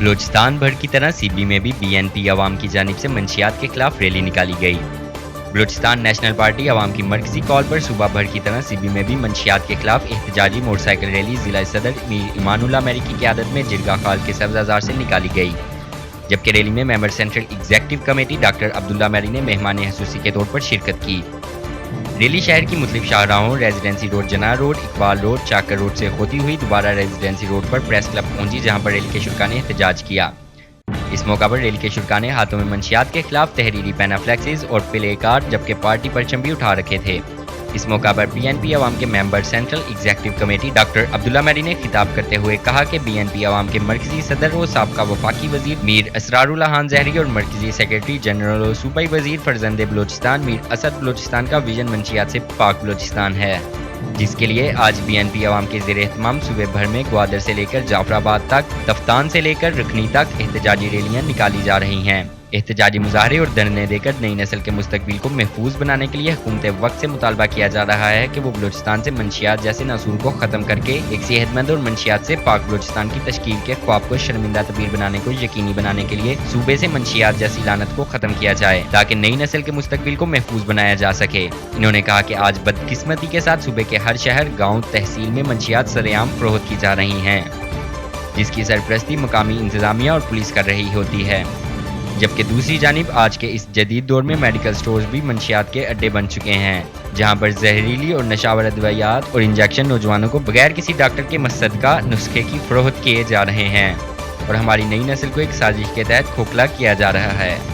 बलूचिस्तान भर की तरह सीबी में भी बीएनपी अवाम की जानिब से मंशियात के खिलाफ रैली निकाली गई। बलूचिस्तान नेशनल पार्टी अवाम की मरकजी कॉल पर सुबह भर की तरह सीबी में भी मंशियात के खिलाफ एहतजाजी मोटरसाइकिल रैली जिला सदर मीर इमानुल्लाह मेरी की क़यादत में जिरगा खाल के सब्ज़ाजार से निकाली गई, जबकि रैली में member central executive committee doctor Abdullah मेरी ने मेहमान खसूसी के तौर पर शिरकत की। रैली शहर की मुख्तलिफ शाहराहों रेजिडेंसी रोड, जना रोड, इकबाल रोड, चाकर रोड से होती हुई दोबारा रेजिडेंसी रोड पर प्रेस क्लब पहुंची, जहां पर रैली के शुरा ने एहतजाज किया। इस मौका पर रैली के शुरा ने हाथों में मंशियात के खिलाफ तहरीरी पैनाफ्लेक्सिस और प्ले कार्ड जबकि पार्टी परचम भी उठा रखे थे। इस मौका पर बीएनपी अवाम के member central executive committee doctor Abdullah मेरी ने खिताब करते हुए कहा कि बीएनपी अवाम के मरकजी सदर और साबका वफाकी वजीर मीर असरारुल्लाह खान जहरी और मरकजी सेक्रेटरी जनरल और सूबाई वजीर फरजंदे बलूचिस्तान मीर असद बलूचिस्तान का विजन मंशियात से पाक बलूचिस्तान है, जिसके लिए आज बीएनपी अवाम के ज़ेर एहतमाम सूबे भर में ग्वादर से लेकर जाफराबाद तक, दफ्तान से लेकर रखनी तक एहतजाजी रैलियां निकाली जा रही हैं। एहतजाजी मुजाहरे और धरने देकर नई नस्ल के मुस्तकबिल को महफूज बनाने के लिए हुकूमत वक्त से मुतालबा किया जा रहा है कि वो बलूचिस्तान से मंशियात जैसे नासूर को ख़त्म करके एक सेहतमंद और मंशियात से पाक बलूचिस्तान की तश्कील के ख्वाब को शर्मिंदा तबीर बनाने को यकीनी बनाने के लिए सूबे से मंशियात जैसी लानत को ख़त्म किया जाए ताकि नई नस्ल के मुस्तकबिल को महफूज बनाया जा सके। इन्होंने कहा कि आज बदकिस्मती के साथ सूबे के हर शहर, गाँव, तहसील में मंशियात सरेआम फरोख्त की जा रही हैं, जिसकी सरपरस्ती मकामी इंतजामिया और पुलिस कर रही होती है, जबकि दूसरी जानिब आज के इस जदीद दौर में मेडिकल स्टोर्स भी मंशियात के अड्डे बन चुके हैं, जहां पर जहरीली और नशावर अद्वियात और इंजेक्शन नौजवानों को बगैर किसी डॉक्टर के मसदका नुस्खे की फरोख्त किए जा रहे हैं और हमारी नई नस्ल को एक साजिश के तहत खोखला किया जा रहा है।